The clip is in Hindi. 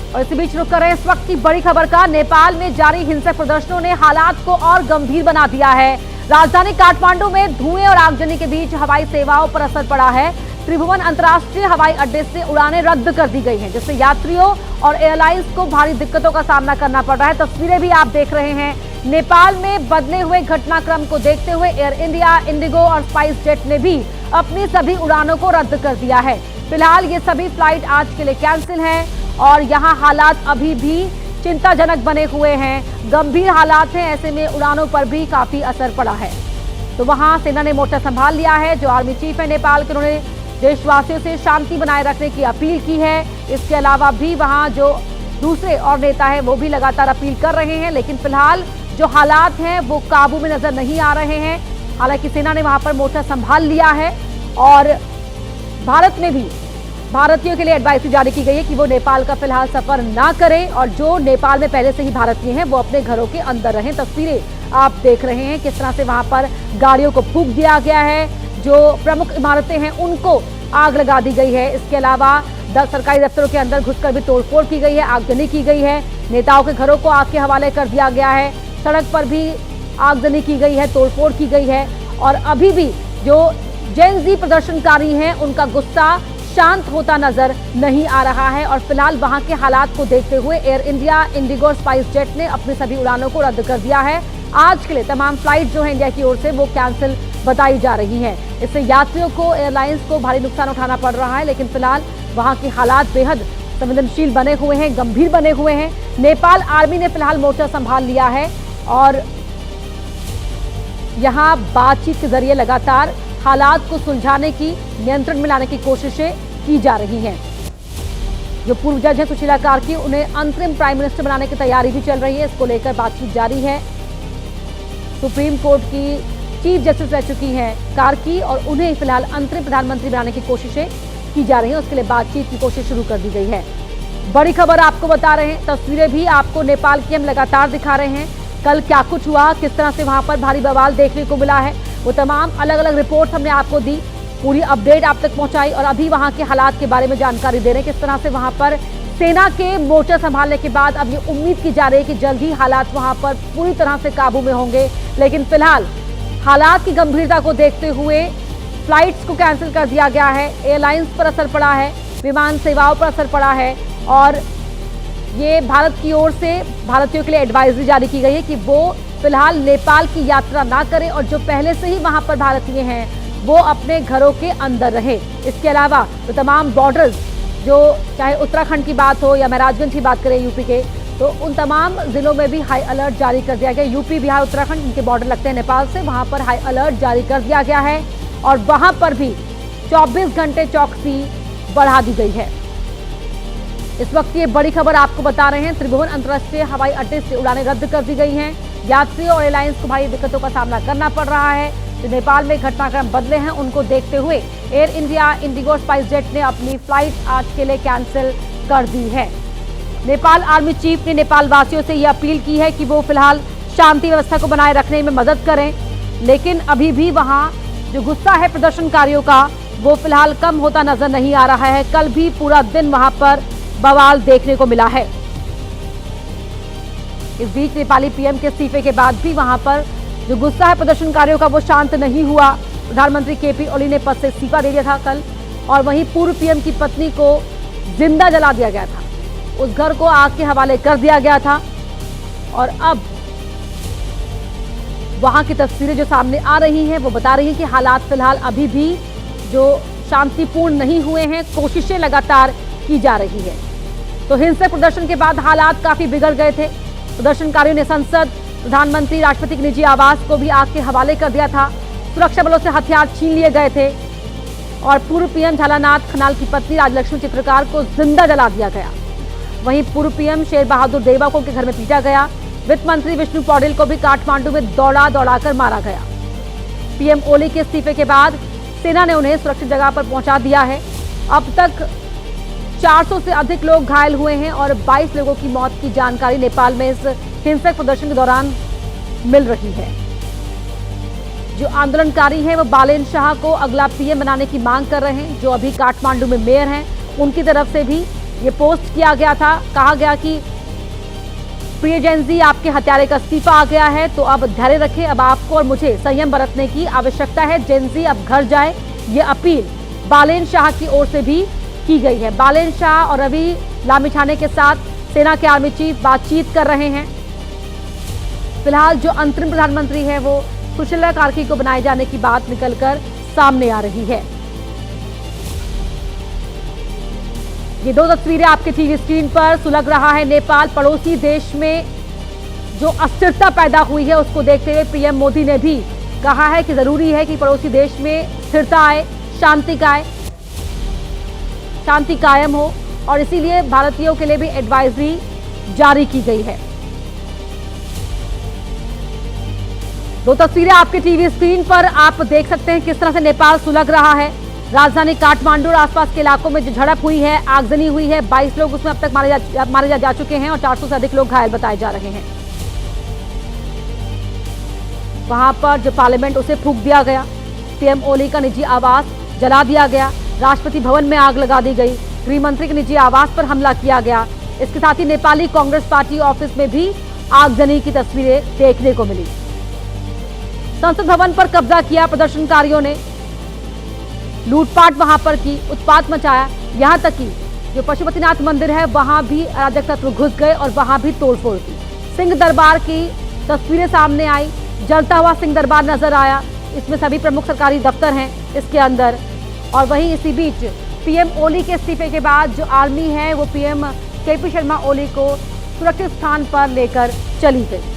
और इसी बीच रुक कर रहे इस वक्त की बड़ी खबर का। नेपाल में जारी हिंसक प्रदर्शनों ने हालात को और गंभीर बना दिया है। राजधानी काठमांडू में धुएं और आगजनी के बीच हवाई सेवाओं पर असर पड़ा है। त्रिभुवन अंतर्राष्ट्रीय हवाई अड्डे से उड़ानें रद्द कर दी गई हैं, जिससे यात्रियों और एयरलाइंस को भारी दिक्कतों का सामना करना पड़ रहा है। तस्वीरें भी आप देख रहे हैं। नेपाल में बदले हुए घटनाक्रम को देखते हुए एयर इंडिया, इंडिगो और स्पाइस जेट ने भी अपनी सभी उड़ानों को रद्द कर दिया है। फिलहाल ये सभी फ्लाइट आज के लिए कैंसिल हैं और यहाँ हालात अभी भी चिंताजनक बने हुए हैं, गंभीर हालात हैं। ऐसे में उड़ानों पर भी काफी असर पड़ा है। तो वहां सेना ने मोर्चा संभाल लिया है। जो आर्मी चीफ है नेपाल के, उन्होंने देशवासियों से शांति बनाए रखने की अपील की है। इसके अलावा भी वहां जो दूसरे और नेता है वो भी लगातार अपील कर रहे हैं, लेकिन फिलहाल जो हालात हैं वो काबू में नजर नहीं आ रहे हैं। हालांकि सेना ने वहां पर मोर्चा संभाल लिया है और भारत में भी भारतीयों के लिए एडवाइजरी जारी की गई है कि वो नेपाल का फिलहाल सफर ना करें और जो नेपाल में पहले से ही भारतीय हैं वो अपने घरों के अंदर रहें। तस्वीरें आप देख रहे हैं किस तरह से वहां पर गाड़ियों को फूंक दिया गया है, जो प्रमुख इमारतें हैं उनको आग लगा दी गई है। इसके अलावा सरकारी दफ्तरों के अंदर घुसकर भी तोड़फोड़ की गई है, आगजनी की गई है। नेताओं के घरों को आग के हवाले कर दिया गया है। सड़क पर भी आगजनी की गई है, तोड़फोड़ की गई है और अभी भी जो जेन ज़ी प्रदर्शनकारी हैं उनका गुस्सा शांत होता नजर नहीं आ रहा है। और फिलहाल वहां के हालात को देखते हुए air India, Indigo, spice jet ने अपनी सभी उड़ानों को रद्द कर दिया है। आज के लिए तमाम फ्लाइट जो है इंडिया की ओर से वो कैंसिल बताई जा रही है। इससे यात्रियों को, एयरलाइंस को भारी नुकसान उठाना पड़ रहा है। लेकिन फिलहाल वहां के हालात बेहद संवेदनशील बने हुए हैं, गंभीर बने हुए हैं। नेपाल आर्मी ने फिलहाल मोर्चा संभाल लिया है और यहाँ बातचीत के जरिए लगातार हालात को सुलझाने की, नियंत्रण में लाने की कोशिशें की जा रही हैं। जो पूर्व जज है सुशीला कार्की, उन्हें अंतरिम प्राइम मिनिस्टर बनाने की तैयारी भी चल रही है। इसको लेकर बातचीत जारी है। सुप्रीम कोर्ट की चीफ जस्टिस रह चुकी हैं कार्की और उन्हें फिलहाल अंतरिम प्रधानमंत्री बनाने की कोशिशें की जा रही हैं। उसके लिए बातचीत की कोशिश शुरू कर दी गई है। बड़ी खबर आपको बता रहे हैं, तस्वीरें भी आपको नेपाल की हम लगातार दिखा रहे हैं। कल क्या कुछ हुआ, किस तरह से वहां पर भारी बवाल देखने को मिला है, वो तमाम अलग अलग रिपोर्ट हमने आपको दी, पूरी अपडेट आप तक पहुंचाई और अभी वहां के हालात के बारे में जानकारी दे रहे हैं। किस तरह से वहां पर सेना के मोर्चा संभालने के बाद अब ये उम्मीद की जा रही है कि जल्द ही हालात वहां पर पूरी तरह से काबू में होंगे। लेकिन फिलहाल हालात की गंभीरता को देखते हुए फ्लाइट्स को कैंसिल कर दिया गया है। एयरलाइंस पर असर पड़ा है, विमान सेवाओं पर असर पड़ा है और ये भारत की ओर से भारतीयों के लिए एडवाइजरी जारी की गई है कि वो फिलहाल नेपाल की यात्रा ना करें और जो पहले से ही वहां पर भारतीय हैं वो अपने घरों के अंदर रहे। इसके अलावा तो तमाम बॉर्डर्स, जो चाहे उत्तराखंड की बात हो या महाराजगंज की बात करें यूपी के, तो उन तमाम जिलों में भी हाई अलर्ट जारी कर दिया गया। यूपी, बिहार, उत्तराखंड इनके बॉर्डर लगते हैं नेपाल से, वहां पर हाई अलर्ट जारी कर दिया गया है और वहां पर भी 24 घंटे चौकसी बढ़ा दी गई है। इस वक्त ये बड़ी खबर आपको बता रहे हैं, त्रिभुवन अंतर्राष्ट्रीय हवाई अड्डे से उड़ानें रद्द कर दी गई हैं। यात्रियों और एयरलाइंस को भारी दिक्कतों का सामना करना पड़ रहा है। जो नेपाल में घटनाक्रम बदले हैं उनको देखते हुए air India, Indigo, spice jet ने अपनी फ्लाइट आज के लिए कैंसिल कर दी है। नेपाल आर्मी चीफ ने नेपाल वासियों से यह अपील की है कि वो फिलहाल शांति व्यवस्था को बनाए रखने में मदद करें, लेकिन अभी भी वहां जो गुस्सा है प्रदर्शनकारियों का वो फिलहाल कम होता नजर नहीं आ रहा है। कल भी पूरा दिन वहां पर बवाल देखने को मिला है। इस बीच नेपाली पीएम के इस्तीफे के बाद भी वहां पर जो गुस्सा है प्रदर्शनकारियों का वो शांत नहीं हुआ। प्रधानमंत्री केपी ओली ने पद से इस्तीफा दे दिया था कल और वहीं पूर्व पीएम की पत्नी को जिंदा जला दिया गया था, उस घर को आग के हवाले कर दिया गया था और अब वहां की तस्वीरें जो सामने आ रही हैं वो बता रही हैं कि हालात फिलहाल अभी भी जो शांतिपूर्ण नहीं हुए हैं, कोशिशें लगातार की जा रही है। तो हिंसक प्रदर्शन के बाद हालात काफी बिगड़ गए थे। प्रदर्शनकारियों ने संसद, प्रधानमंत्री, राष्ट्रपति के निजी आवास को भी आग के हवाले कर दिया था। सुरक्षा बलों से हथियार छीन लिए गए थे और पूर्व पीएम झालानाथ खनाल की पत्नी राजलक्ष्मी चित्रकार को जिंदा जला दिया गया। वहीं पूर्व पीएम शेर बहादुर देवा को उनके घर में पीटा गया। वित्त मंत्री विष्णु पौडेल को भी काठमांडू में दौड़ाकर मारा गया। पीएम ओली के इस्तीफे के बाद सेना ने उन्हें सुरक्षित जगह पर पहुंचा दिया है। अब तक 400 से अधिक लोग घायल हुए हैं और 22 लोगों की मौत की जानकारी नेपाल में इस हिंसक प्रदर्शन के दौरान मिल रही है। जो आंदोलनकारी हैं वो बालेन शाह को अगला पीएम बनाने की मांग कर रहे हैं, जो अभी काठमांडू में मेयर हैं। उनकी तरफ से भी ये पोस्ट किया गया था। कहा गया कि प्रिय जेनजी, आपके हत्यारे का इस्तीफा आ गया है, तो अब धैर्य रखें। अब आपको और मुझे संयम बरतने की आवश्यकता है। जेनजी अब घर जाए, ये अपील बालेन शाह की ओर से भी की गई है। बालेन शाह और रवि लामिछाने के साथ सेना के आर्मी चीफ बातचीत कर रहे हैं। फिलहाल जो अंतरिम प्रधानमंत्री है वो सुशीला कार्की को बनाए जाने की बात निकलकर सामने आ रही है। ये दो तस्वीरें आपके टीवी स्क्रीन पर सुलग रहा है नेपाल। पड़ोसी देश में जो अस्थिरता पैदा हुई है उसको देखते हुए पीएम मोदी ने भी कहा है कि जरूरी है कि पड़ोसी देश में स्थिरता आए, शांति कायम हो, और इसीलिए भारतीयों के लिए भी एडवाइजरी जारी की गई है। दो तस्वीरें आपके टीवी स्क्रीन पर आप देख सकते हैं किस तरह से नेपाल सुलग रहा है। राजधानी काठमांडू और आसपास के इलाकों में जो झड़प हुई है, आगजनी हुई है, 22 लोग उसमें अब तक मारे जा चुके हैं और 400 से अधिक लोग घायल बताए जा रहे हैं। वहां पर जो पार्लियामेंट उसे फूंक दिया गया, पीएम ओली का निजी आवास जला दिया गया, राष्ट्रपति भवन में आग लगा दी गई, गृह मंत्री के निजी आवास पर हमला किया गया। इसके साथ ही नेपाली कांग्रेस पार्टी ऑफिस में भी आगजनी की तस्वीरें देखने को मिली। संसद भवन पर कब्जा किया प्रदर्शनकारियों ने, लूटपाट वहां पर की, उत्पात मचाया। यहां तक कि जो पशुपतिनाथ मंदिर है वहां भी अराजक तत्व घुस गए और वहां भी तोड़फोड़ की। सिंह दरबार की तस्वीरें सामने आई, जलता हुआ सिंह दरबार नजर आया। इसमें सभी प्रमुख सरकारी दफ्तर हैं इसके अंदर। और वहीं इसी बीच पीएम ओली के इस्तीफे के बाद जो आर्मी है वो पीएम केपी शर्मा ओली को सुरक्षित स्थान पर लेकर चली गई।